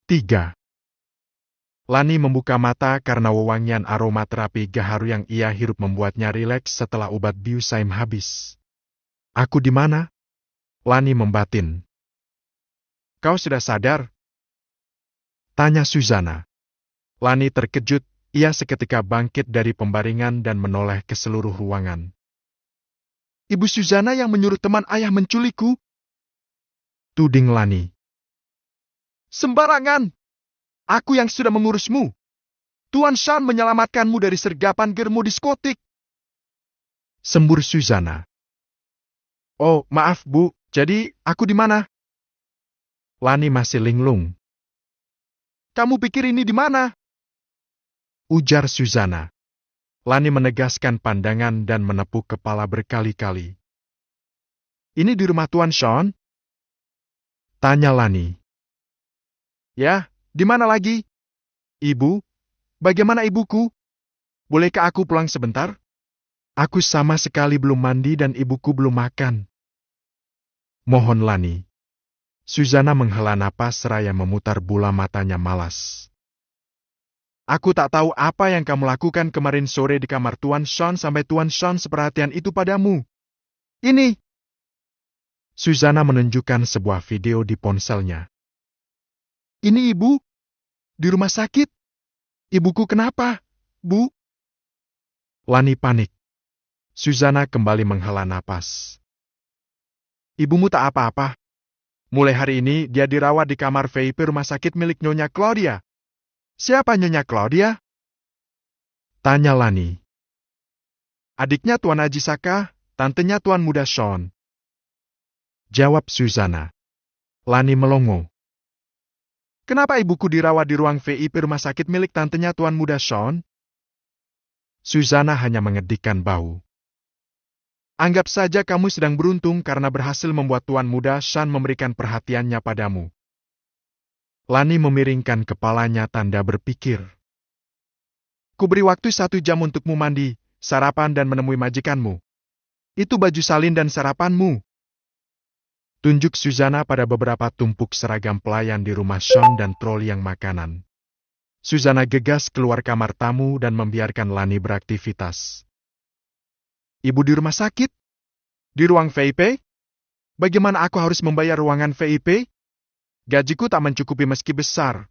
3. Lani membuka mata karena wewangian aroma terapi gaharu yang ia hirup membuatnya rileks setelah obat Biusaim habis. Aku di mana? Lani membatin. Kau sudah sadar? Tanya Susana. Lani terkejut, ia seketika bangkit dari pembaringan dan menoleh ke seluruh ruangan. Ibu Susana yang menyuruh teman ayah menculikku? Tuding Lani. Sembarangan! Aku yang sudah mengurusmu. Tuan Shan menyelamatkanmu dari sergapan germo diskotik. Sembur Susana. Oh, maaf Bu, jadi aku di mana? Lani masih linglung. Kamu pikir ini di mana? Ujar Susana. Lani menegaskan pandangan dan menepuk kepala berkali-kali. Ini di rumah Tuan Shan? Tanya Lani. Ya, di mana lagi? Ibu, bagaimana ibuku? Bolehkah aku pulang sebentar? Aku sama sekali belum mandi dan ibuku belum makan. Mohon Lani. Susana menghela napas seraya memutar bola matanya malas. Aku tak tahu apa yang kamu lakukan kemarin sore di kamar Tuan Shan sampai Tuan Shan seperhatian itu padamu. Ini. Susana menunjukkan sebuah video di ponselnya. Ini ibu? Di rumah sakit? Ibuku kenapa, Bu? Lani panik. Susana kembali menghela napas. Ibumu tak apa-apa. Mulai hari ini dia dirawat di kamar VIP rumah sakit milik Nyonya Claudia. Siapa Nyonya Claudia? Tanya Lani. Adiknya Tuan Ajisaka, tantenya Tuan Muda Sean. Jawab Susana. Lani melongo. Kenapa ibuku dirawat di ruang VIP rumah sakit milik tantenya Tuan Muda Sean? Susana hanya mengedikkan bahu. Anggap saja kamu sedang beruntung karena berhasil membuat Tuan Muda Sean memberikan perhatiannya padamu. Lani memiringkan kepalanya tanda berpikir. Kuberi waktu 1 jam untukmu mandi, sarapan dan menemui majikanmu. Itu baju salin dan sarapanmu. Tunjuk Susana pada beberapa tumpuk seragam pelayan di rumah Sean dan troli yang makanan. Susana gegas keluar kamar tamu dan membiarkan Lani beraktivitas. Ibu di rumah sakit? Di ruang VIP? Bagaimana aku harus membayar ruangan VIP? Gajiku tak mencukupi meski besar.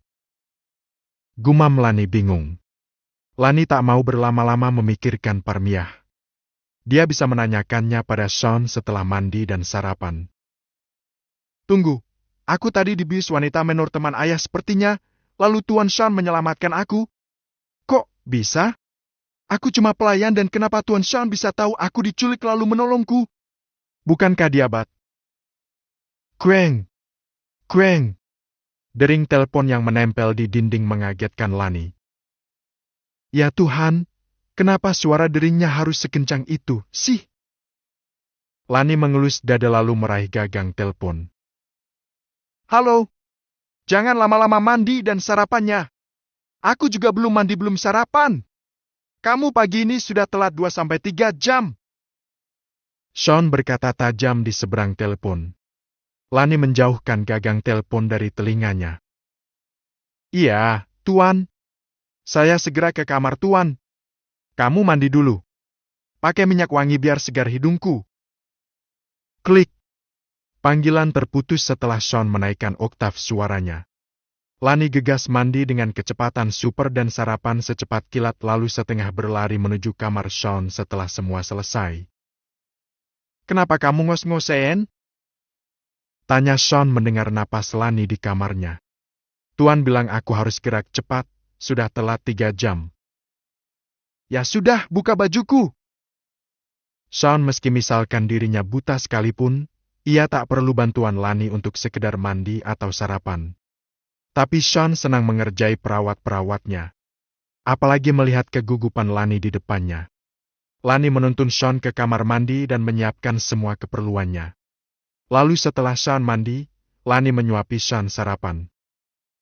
Gumam Lani bingung. Lani tak mau berlama-lama memikirkan Parmiah. Dia bisa menanyakannya pada Sean setelah mandi dan sarapan. Tunggu, aku tadi dibius wanita menor teman ayah sepertinya, lalu Tuan Sean menyelamatkan aku. Kok bisa? Aku cuma pelayan dan kenapa Tuan Sean bisa tahu aku diculik lalu menolongku? Bukankah dia bat? Kueng! Kueng! Dering telepon yang menempel di dinding mengagetkan Lani. Ya Tuhan, kenapa suara deringnya harus sekencang itu, sih? Lani mengelus dada lalu meraih gagang telepon. Halo, jangan lama-lama mandi dan sarapannya. Aku juga belum mandi belum sarapan. Kamu pagi ini sudah telat 2-3 jam. Sean berkata tajam di seberang telepon. Lani menjauhkan gagang telepon dari telinganya. Iya, Tuan. Saya segera ke kamar Tuan. Kamu mandi dulu. Pakai minyak wangi biar segar hidungku. Klik. Panggilan terputus setelah Sean menaikkan oktav suaranya. Lani gegas mandi dengan kecepatan super dan sarapan secepat kilat lalu setengah berlari menuju kamar Sean setelah semua selesai. Kenapa kamu ngos-ngosen? Tanya Sean mendengar napas Lani di kamarnya. Tuan bilang aku harus gerak cepat, sudah telat 3 jam. Ya sudah, buka bajuku. Sean meski misalkan dirinya buta sekalipun, ia tak perlu bantuan Lani untuk sekedar mandi atau sarapan. Tapi Sean senang mengerjai perawat-perawatnya. Apalagi melihat kegugupan Lani di depannya. Lani menuntun Sean ke kamar mandi dan menyiapkan semua keperluannya. Lalu setelah Sean mandi, Lani menyuapi Sean sarapan.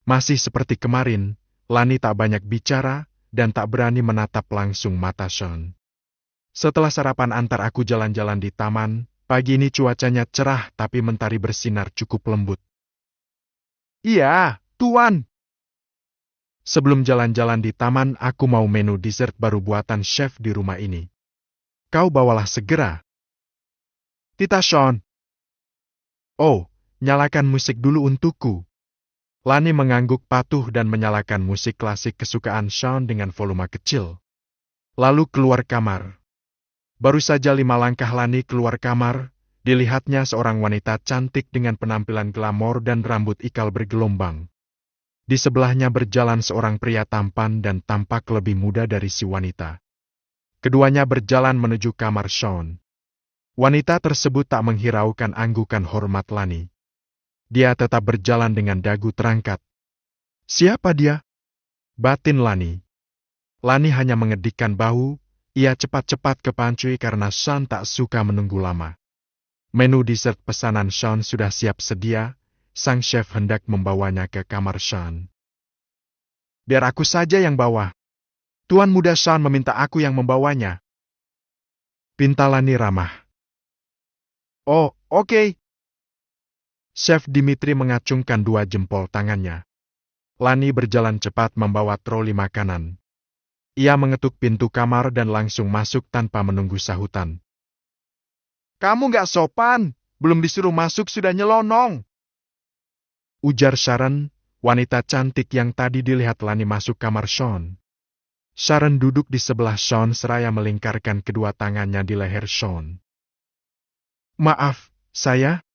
Masih seperti kemarin, Lani tak banyak bicara dan tak berani menatap langsung mata Sean. Setelah sarapan antar aku jalan-jalan di taman, pagi ini cuacanya cerah tapi mentari bersinar cukup lembut. Iya, Tuan. Sebelum jalan-jalan di taman, aku mau menu dessert baru buatan chef di rumah ini. Kau bawalah segera. Tita Sean. Oh, nyalakan musik dulu untukku. Lani mengangguk patuh dan menyalakan musik klasik kesukaan Sean dengan volume kecil. Lalu keluar kamar. Baru saja 5 langkah Lani keluar kamar, dilihatnya seorang wanita cantik dengan penampilan glamor dan rambut ikal bergelombang. Di sebelahnya berjalan seorang pria tampan dan tampak lebih muda dari si wanita. Keduanya berjalan menuju kamar Sean. Wanita tersebut tak menghiraukan anggukan hormat Lani. Dia tetap berjalan dengan dagu terangkat. Siapa dia? Batin Lani. Lani hanya mengedikkan bahu, ia cepat-cepat ke pantry karena Sean tak suka menunggu lama. Menu dessert pesanan Sean sudah siap sedia, sang chef hendak membawanya ke kamar Sean. Biar aku saja yang bawa. Tuan muda Sean meminta aku yang membawanya. Pinta Lani ramah. Oh, oke. Chef Dimitri mengacungkan 2 jempol tangannya. Lani berjalan cepat membawa troli makanan. Ia mengetuk pintu kamar dan langsung masuk tanpa menunggu sahutan. Kamu gak sopan, belum disuruh masuk sudah nyelonong. Ujar Sharon, wanita cantik yang tadi dilihat Lani masuk kamar Sean. Sharon duduk di sebelah Sean seraya melingkarkan kedua tangannya di leher Sean. Maaf, saya?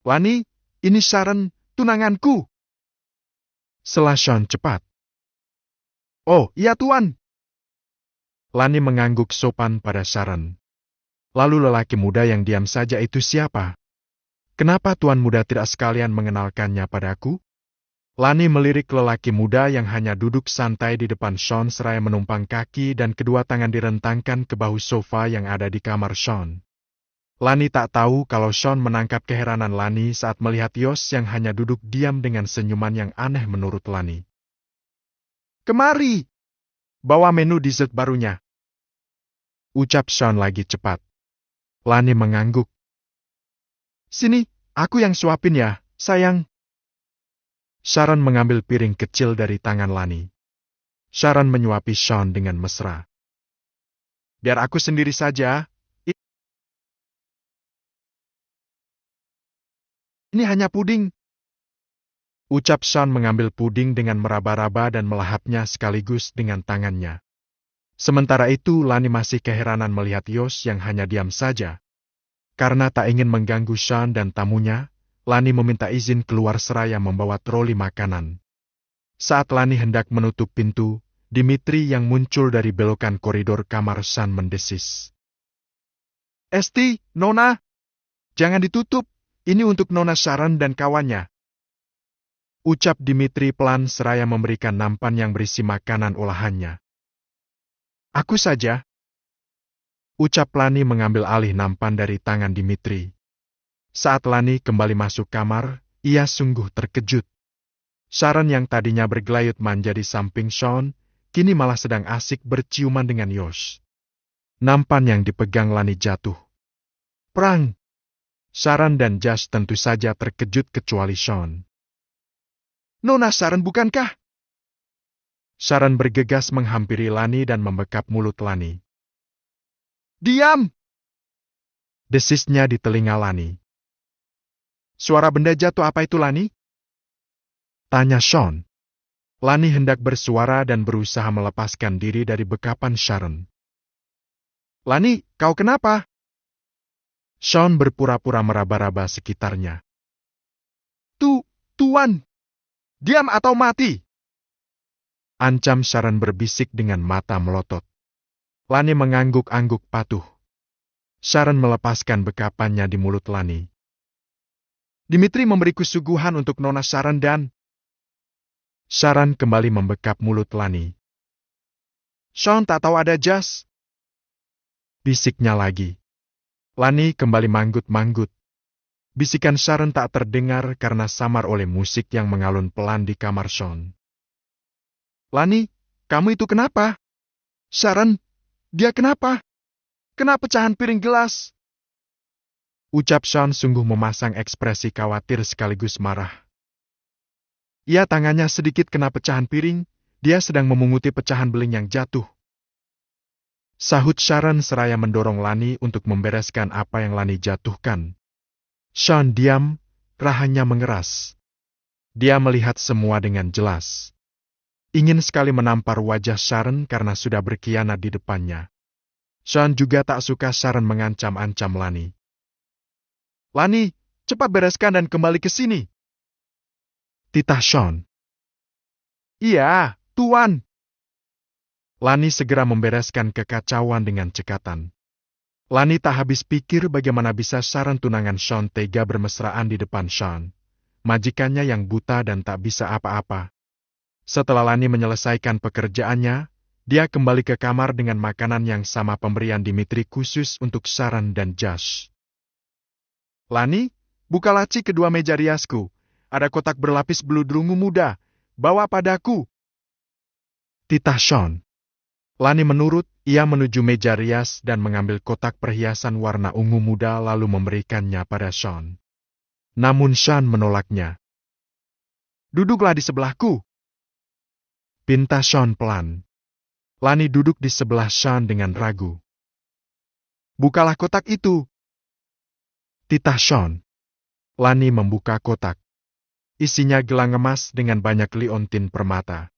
Lani, ini Sharon, tunanganku. Sela Sean cepat. Oh, iya tuan. Lani mengangguk sopan pada Sharon. Lalu lelaki muda yang diam saja itu siapa? Kenapa tuan muda tidak sekalian mengenalkannya padaku? Lani melirik lelaki muda yang hanya duduk santai di depan Sean seraya menumpang kaki dan kedua tangan direntangkan ke bahu sofa yang ada di kamar Sean. Lani tak tahu kalau Sean menangkap keheranan Lani saat melihat Yos yang hanya duduk diam dengan senyuman yang aneh menurut Lani. Kemari! Bawa menu dessert barunya. Ucap Sean lagi cepat. Lani mengangguk. Sini, aku yang suapin ya, sayang. Sharon mengambil piring kecil dari tangan Lani. Sharon menyuapi Sean dengan mesra. Biar aku sendiri saja. Ini hanya puding. Ucap Sean mengambil puding dengan meraba-raba dan melahapnya sekaligus dengan tangannya. Sementara itu Lani masih keheranan melihat Yos yang hanya diam saja. Karena tak ingin mengganggu Sean dan tamunya, Lani meminta izin keluar seraya membawa troli makanan. Saat Lani hendak menutup pintu, Dimitri yang muncul dari belokan koridor kamar Sean mendesis. Esti, Nona, jangan ditutup. Ini untuk Nona Sharon dan kawannya. Ucap Dimitri pelan seraya memberikan nampan yang berisi makanan olahannya. Aku saja. Ucap Lani mengambil alih nampan dari tangan Dimitri. Saat Lani kembali masuk kamar, ia sungguh terkejut. Sharon yang tadinya bergelayut manja di samping Sean, kini malah sedang asik berciuman dengan Yos. Nampan yang dipegang Lani jatuh. Prang! Sharon dan Josh tentu saja terkejut kecuali Sean. Nona Sharon bukankah? Sharon bergegas menghampiri Lani dan membekap mulut Lani. Diam! Desisnya di telinga Lani. Suara benda jatuh apa itu Lani? Tanya Sean. Lani hendak bersuara dan berusaha melepaskan diri dari bekapan Sharon. Lani, kau kenapa? Sean berpura-pura meraba-raba sekitarnya. Tuan! Diam atau mati! Ancam Sharon berbisik dengan mata melotot. Lani mengangguk-angguk patuh. Sharon melepaskan bekapannya di mulut Lani. Dimitri memberiku suguhan untuk Nona Sharon dan... Sharon kembali membekap mulut Lani. Sean tak tahu ada jas. Bisiknya lagi. Lani kembali manggut-manggut. Bisikan Sharon tak terdengar karena samar oleh musik yang mengalun pelan di kamar Sean. Lani, kamu itu kenapa? Sharon, dia kenapa? Kena pecahan piring gelas. Ucap Sean sungguh memasang ekspresi khawatir sekaligus marah. Ia tangannya sedikit kena pecahan piring, Dia sedang memunguti pecahan beling yang jatuh. Sahut Sharon seraya mendorong Lani untuk membereskan apa yang Lani jatuhkan. Sean diam, rahangnya mengeras. Dia melihat semua dengan jelas. Ingin sekali menampar wajah Sharon karena sudah berkhianat di depannya. Sean juga tak suka Sharon mengancam-ancam Lani. Lani, cepat bereskan dan kembali ke sini. Titah Sean. Iya, Tuan. Lani segera membereskan kekacauan dengan cekatan. Lani tak habis pikir bagaimana bisa Sharon tunangan Sean tega bermesraan di depan Sean, majikannya yang buta dan tak bisa apa-apa. Setelah Lani menyelesaikan pekerjaannya, dia kembali ke kamar dengan makanan yang sama pemberian Dimitri khusus untuk Sharon dan Josh. Lani, buka laci kedua meja riasku. Ada kotak berlapis beludrungu muda. Bawa padaku. Titah Sean. Lani menurut, ia menuju meja rias dan mengambil kotak perhiasan warna ungu muda lalu memberikannya pada Sean. Namun Sean menolaknya. Duduklah di sebelahku. Pinta Sean pelan. Lani duduk di sebelah Sean dengan ragu. Bukalah kotak itu. Titah Sean. Lani membuka kotak. Isinya gelang emas dengan banyak liontin permata.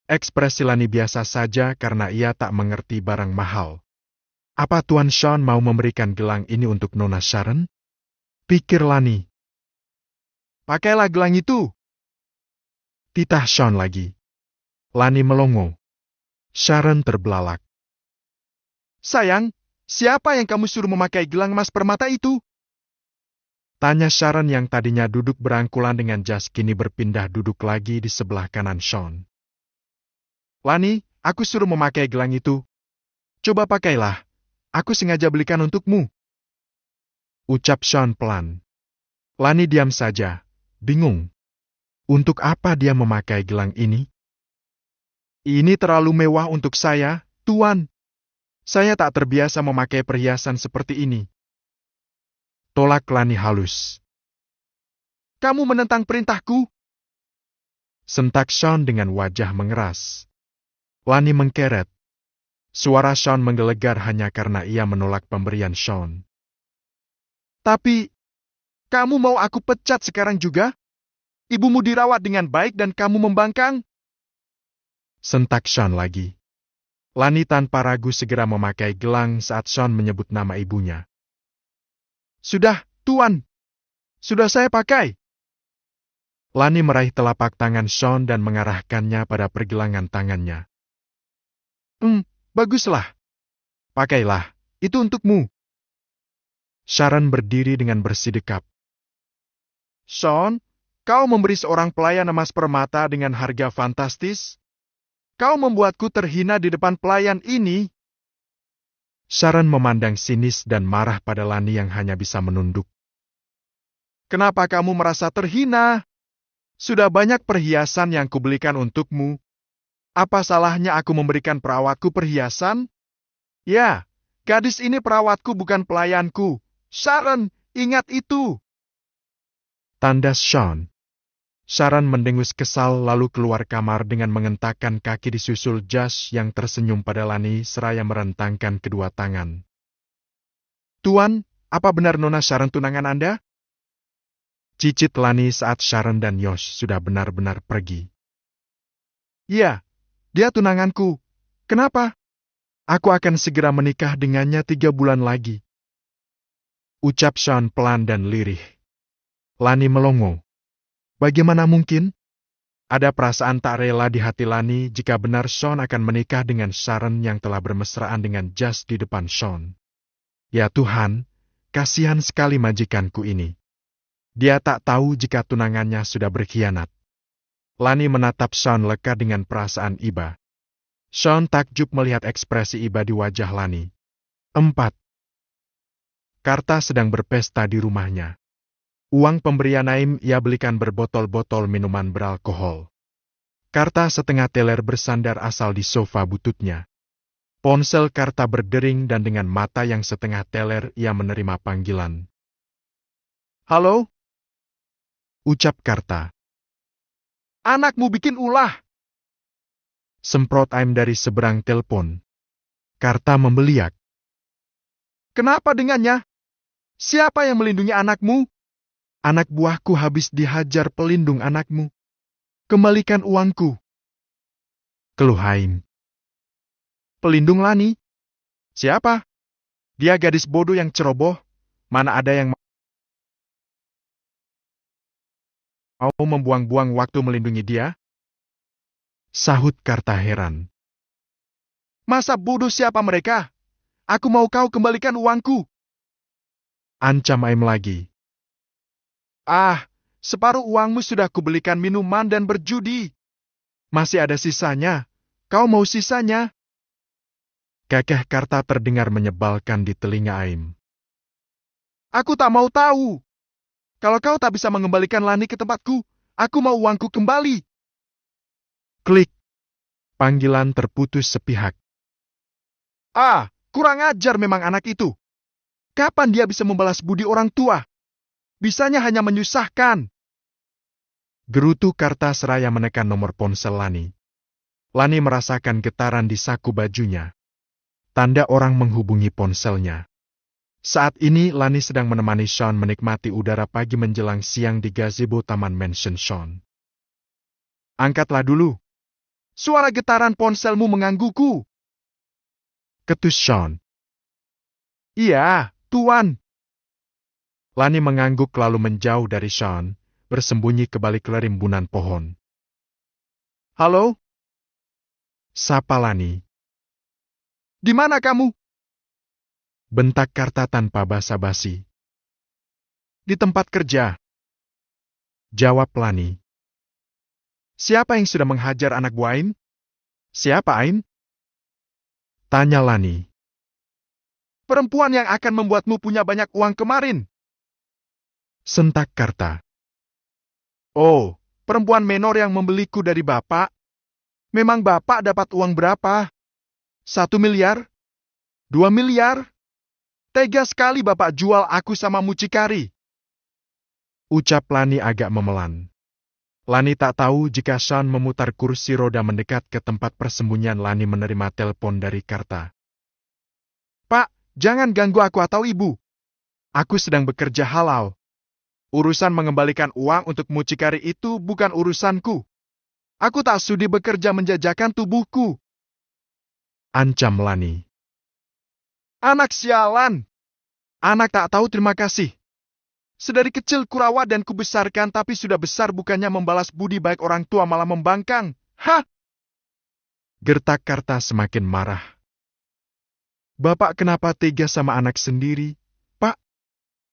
Ekspresi Lani biasa saja karena ia tak mengerti barang mahal. Apa Tuan Sean mau memberikan gelang ini untuk Nona Sharon? Pikir Lani. Pakailah gelang itu. Titah Sean lagi. Lani melongo. Sharon terbelalak. Sayang, siapa yang kamu suruh memakai gelang emas permata itu? Tanya Sharon yang tadinya duduk berangkulan dengan Josh kini berpindah duduk lagi di sebelah kanan Sean. Lani, aku suruh memakai gelang itu. Coba pakailah. Aku sengaja belikan untukmu. Ucap Sean pelan. Lani diam saja, bingung. Untuk apa dia memakai gelang ini? Ini terlalu mewah untuk saya, Tuan. Saya tak terbiasa memakai perhiasan seperti ini. Tolak Lani halus. Kamu menentang perintahku? Sentak Sean dengan wajah mengeras. Lani mengkeret. Suara Sean menggelegar hanya karena ia menolak pemberian Sean. Tapi, kamu mau aku pecat sekarang juga? Ibumu dirawat dengan baik dan kamu membangkang? Sentak Sean lagi. Lani tanpa ragu segera memakai gelang saat Sean menyebut nama ibunya. Sudah, Tuan. Sudah saya pakai. Lani meraih telapak tangan Sean dan mengarahkannya pada pergelangan tangannya. Baguslah. Pakailah, itu untukmu. Sharon berdiri dengan bersidekap. Sean, kau memberi seorang pelayan emas permata dengan harga fantastis? Kau membuatku terhina di depan pelayan ini. Sharon memandang sinis dan marah pada Lani yang hanya bisa menunduk. Kenapa kamu merasa terhina? Sudah banyak perhiasan yang kubelikan untukmu. Apa salahnya aku memberikan perawatku perhiasan? Ya, gadis ini perawatku bukan pelayanku. Sharon, ingat itu. Tandas Sean. Sharon mendengus kesal lalu keluar kamar dengan mengentakkan kaki disusul Josh yang tersenyum pada Lani seraya merentangkan kedua tangan. Tuan, apa benar Nona Sharon tunangan Anda? Cicit Lani saat Sharon dan Josh sudah benar-benar pergi. Iya, dia tunanganku. Kenapa? Aku akan segera menikah dengannya 3 bulan lagi. Ucap Sean pelan dan lirih. Lani melongo. Bagaimana mungkin? Ada perasaan tak rela di hati Lani jika benar Sean akan menikah dengan Sharon yang telah bermesraan dengan Josh di depan Sean. Ya Tuhan, kasihan sekali majikanku ini. Dia tak tahu jika tunangannya sudah berkhianat. Lani menatap Sean leka dengan perasaan iba. Sean takjub melihat ekspresi iba di wajah Lani. 4. Karta sedang berpesta di rumahnya. Uang pemberian Naim ia belikan berbotol-botol minuman beralkohol. Karta setengah teler bersandar asal di sofa bututnya. Ponsel Karta berdering dan dengan mata yang setengah teler ia menerima panggilan. Halo? Ucap Karta. Anakmu bikin ulah. Semprot aim dari seberang telepon. Karta membeliak. Kenapa dengannya? Siapa yang melindungi anakmu? Anak buahku habis dihajar pelindung anakmu. Kembalikan uangku. Keluh Aim. Pelindung Lani? Siapa? Dia gadis bodoh yang ceroboh. Mana ada yang mau membuang-buang waktu melindungi dia? Sahut Karta heran. Masa bodoh siapa mereka? Aku mau kau kembalikan uangku. Ancam Aim lagi. Ah, separuh uangmu sudah kubelikan minuman dan berjudi. Masih ada sisanya. Kau mau sisanya? Kekeh Karta terdengar menyebalkan di telinga Aim. Aku tak mau tahu. Kalau kau tak bisa mengembalikan Lani ke tempatku, aku mau uangku kembali. Klik. Panggilan terputus sepihak. Ah, kurang ajar memang anak itu. Kapan dia bisa membalas budi orang tua? Bisanya hanya menyusahkan. Gerutu Karta seraya menekan nomor ponsel Lani. Lani merasakan getaran di saku bajunya. Tanda orang menghubungi ponselnya. Saat ini Lani sedang menemani Sean menikmati udara pagi menjelang siang di gazebo Taman Mansion Sean. Angkatlah dulu. Suara getaran ponselmu menggangguku. Ketus Sean. Iya, Tuan. Lani mengangguk lalu menjauh dari Sean, bersembunyi ke balik rimbunan pohon. Halo? Sapa Lani. Di mana kamu? Bentak Karta tanpa basa-basi. Di tempat kerja. Jawab Lani. Siapa yang sudah menghajar anak buah Aim? Siapa Aim? Tanya Lani. Perempuan yang akan membuatmu punya banyak uang kemarin. Sentak Karta. Oh, perempuan menor yang membeliku dari bapak. Memang bapak dapat uang berapa? 1 miliar? 2 miliar? Tega sekali bapak jual aku sama mucikari. Ucap Lani agak memelan. Lani tak tahu jika Sean memutar kursi roda mendekat ke tempat persembunyian Lani menerima telepon dari Karta. Pak, jangan ganggu aku atau ibu. Aku sedang bekerja halal. Urusan mengembalikan uang untuk mucikari itu bukan urusanku. Aku tak sudi bekerja menjajakan tubuhku. Ancam Lani. Anak sialan. Anak tak tahu terima kasih. Sedari kecil kurawat dan kubesarkan, tapi sudah besar bukannya membalas budi baik orang tua malah membangkang. Hah? Gertak Karta semakin marah. Bapak kenapa tega sama anak sendiri? Pak,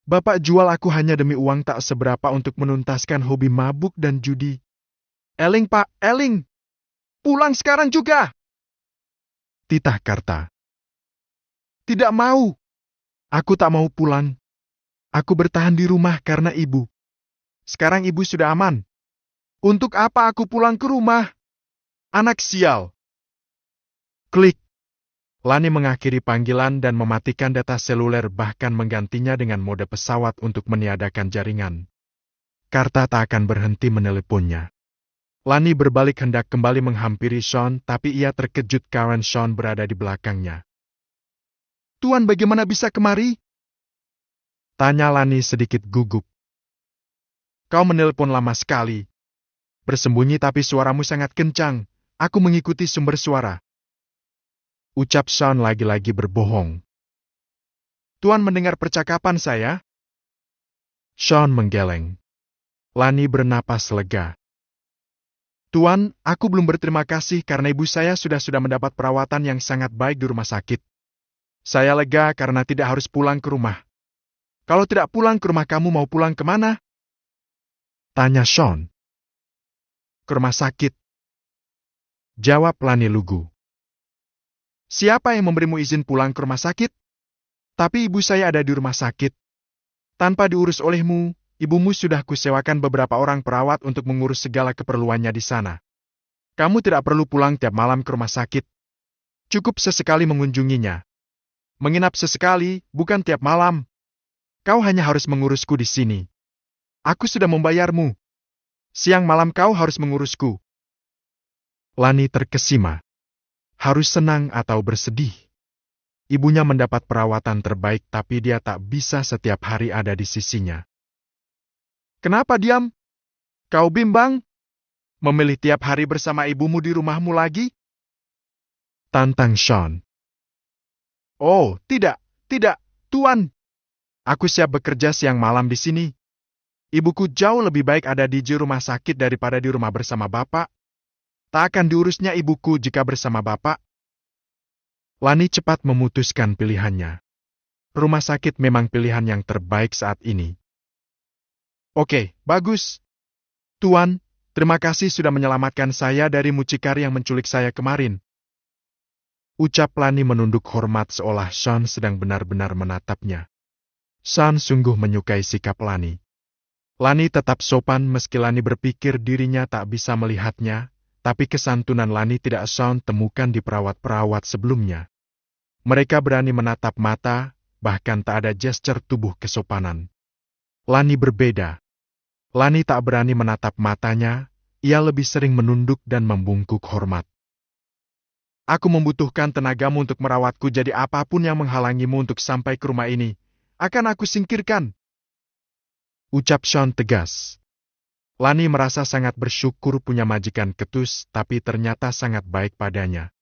bapak jual aku hanya demi uang tak seberapa untuk menuntaskan hobi mabuk dan judi. Eling Pak, eling. Pulang sekarang juga. Titah Karta. Tidak mau. Aku tak mau pulang. Aku bertahan di rumah karena ibu. Sekarang ibu sudah aman. Untuk apa aku pulang ke rumah? Anak sial. Klik. Lani mengakhiri panggilan dan mematikan data seluler bahkan menggantinya dengan mode pesawat untuk meniadakan jaringan. Karta tak akan berhenti meneleponnya. Lani berbalik hendak kembali menghampiri Sean, tapi ia terkejut karena Sean berada di belakangnya. Tuan bagaimana bisa kemari? Tanya Lani sedikit gugup. Kau menelpon lama sekali. Bersembunyi tapi suaramu sangat kencang. Aku mengikuti sumber suara. Ucap Sean lagi-lagi berbohong. Tuan mendengar percakapan saya? Sean menggeleng. Lani bernapas lega. Tuan, aku belum berterima kasih karena ibu saya sudah mendapat perawatan yang sangat baik di rumah sakit. Saya lega karena tidak harus pulang ke rumah. Kalau tidak pulang ke rumah kamu mau pulang kemana? Tanya Sean. Ke rumah sakit. Jawab Lani lugu. Siapa yang memberimu izin pulang ke rumah sakit? Tapi ibu saya ada di rumah sakit. Tanpa diurus olehmu, ibumu sudah kusewakan beberapa orang perawat untuk mengurus segala keperluannya di sana. Kamu tidak perlu pulang tiap malam ke rumah sakit. Cukup sesekali mengunjunginya. Menginap sesekali, bukan tiap malam. Kau hanya harus mengurusku di sini. Aku sudah membayarmu. Siang malam kau harus mengurusku. Lani terkesima. Harus senang atau bersedih. Ibunya mendapat perawatan terbaik tapi dia tak bisa setiap hari ada di sisinya. Kenapa diam? Kau bimbang? Memilih tiap hari bersama ibumu di rumahmu lagi? Tantang Sean. Oh, tidak, Tuan. Aku siap bekerja siang malam di sini. Ibuku jauh lebih baik ada di rumah sakit daripada di rumah bersama Bapak. Tak akan diurusnya ibuku jika bersama Bapak. Lani cepat memutuskan pilihannya. Rumah sakit memang pilihan yang terbaik saat ini. Oke, bagus. Tuan, terima kasih sudah menyelamatkan saya dari mucikari yang menculik saya kemarin. Ucap Lani menunduk hormat seolah Sean sedang benar-benar menatapnya. Sean sungguh menyukai sikap Lani. Lani tetap sopan meski Lani berpikir dirinya tak bisa melihatnya, tapi kesantunan Lani tidak Sean temukan di perawat-perawat sebelumnya. Mereka berani menatap mata, bahkan tak ada gesture tubuh kesopanan. Lani berbeda. Lani tak berani menatap matanya, ia lebih sering menunduk dan membungkuk hormat. Aku membutuhkan tenagamu untuk merawatku, jadi apapun yang menghalangimu untuk sampai ke rumah ini, akan aku singkirkan. Ucap Sean tegas. Lani merasa sangat bersyukur punya majikan ketus, tapi ternyata sangat baik padanya.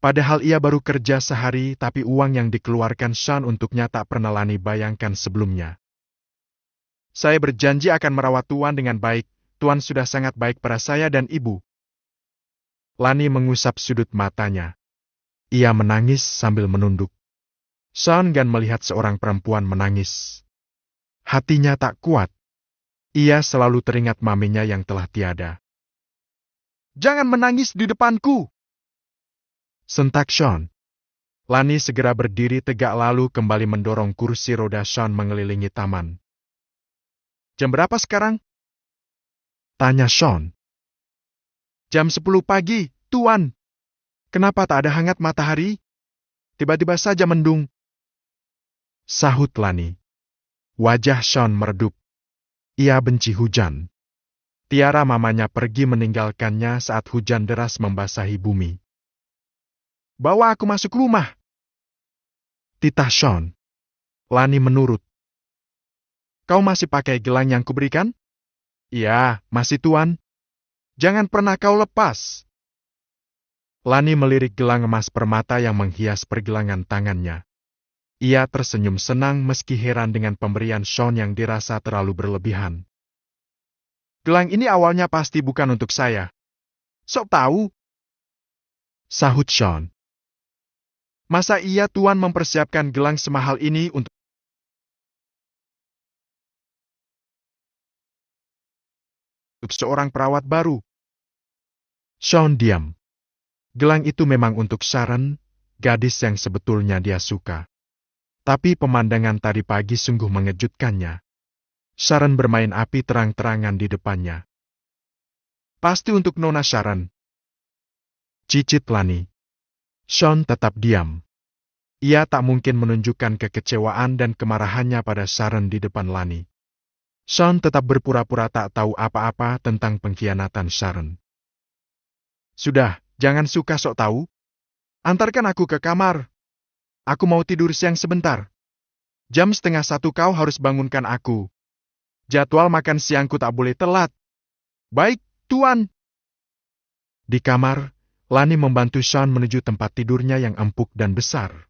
Padahal ia baru kerja sehari, tapi uang yang dikeluarkan Sean untuknya tak pernah Lani bayangkan sebelumnya. Saya berjanji akan merawat Tuan dengan baik. Tuan sudah sangat baik pada saya dan ibu. Lani mengusap sudut matanya. Ia menangis sambil menunduk. Sean Gan melihat seorang perempuan menangis. Hatinya tak kuat. Ia selalu teringat maminya yang telah tiada. Jangan menangis di depanku! Sentak Sean. Lani segera berdiri tegak lalu kembali mendorong kursi roda Sean mengelilingi taman. Jam berapa sekarang? Tanya Sean. Jam 10 pagi, Tuan. Kenapa tak ada hangat matahari? Tiba-tiba saja mendung. Sahut Lani. Wajah Sean meredup. Ia benci hujan. Tiara mamanya pergi meninggalkannya saat hujan deras membasahi bumi. Bawa aku masuk rumah. Titah Sean. Lani menurut. Kau masih pakai gelang yang kuberikan? Iya, masih Tuan. Jangan pernah kau lepas. Lani melirik gelang emas permata yang menghias pergelangan tangannya. Ia tersenyum senang meski heran dengan pemberian Sean yang dirasa terlalu berlebihan. Gelang ini awalnya pasti bukan untuk saya. Sok tahu? Sahut Sean. Masa iya Tuan mempersiapkan gelang semahal ini untuk seorang perawat baru? Sean diam. Gelang itu memang untuk Sharon, gadis yang sebetulnya dia suka. Tapi pemandangan tadi pagi sungguh mengejutkannya. Sharon bermain api terang-terangan di depannya. Pasti untuk Nona Sharon. Cicit Lani. Sean tetap diam. Ia tak mungkin menunjukkan kekecewaan dan kemarahannya pada Sharon di depan Lani. Sean tetap berpura-pura tak tahu apa-apa tentang pengkhianatan Sharon. Sudah, jangan suka sok tahu. Antarkan aku ke kamar. Aku mau tidur siang sebentar. Jam 12:30 kau harus bangunkan aku. Jadwal makan siangku tak boleh telat. Baik, Tuan. Di kamar, Lani membantu Sean menuju tempat tidurnya yang empuk dan besar.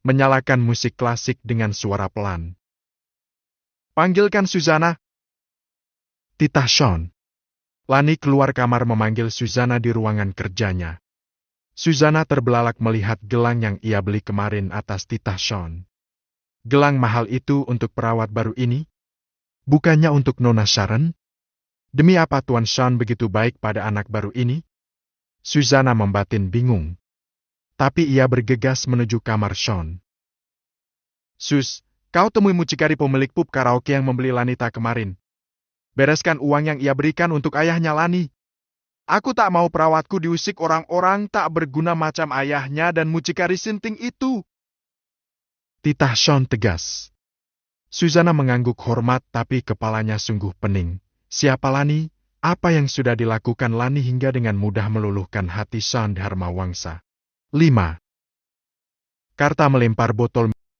Menyalakan musik klasik dengan suara pelan. Panggilkan Susanna. Titah Sean. Lani keluar kamar memanggil Susanna di ruangan kerjanya. Susanna terbelalak melihat gelang yang ia beli kemarin atas titah Sean. Gelang mahal itu untuk perawat baru ini? Bukannya untuk Nona Sharon? Demi apa Tuan Sean begitu baik pada anak baru ini? Susanna membatin bingung. Tapi ia bergegas menuju kamar Sean. Sus, kau temui mucikari pemilik pub karaoke yang membeli Lanita kemarin. Bereskan uang yang ia berikan untuk ayahnya Lani. Aku tak mau perawatku diusik orang-orang tak berguna macam ayahnya dan mucikari sinting itu. Titah Sean tegas. Susanna mengangguk hormat tapi kepalanya sungguh pening. Siapa Lani? Apa yang sudah dilakukan Lani hingga dengan mudah meluluhkan hati Sean Dharmawangsa? 5. Karta melempar botol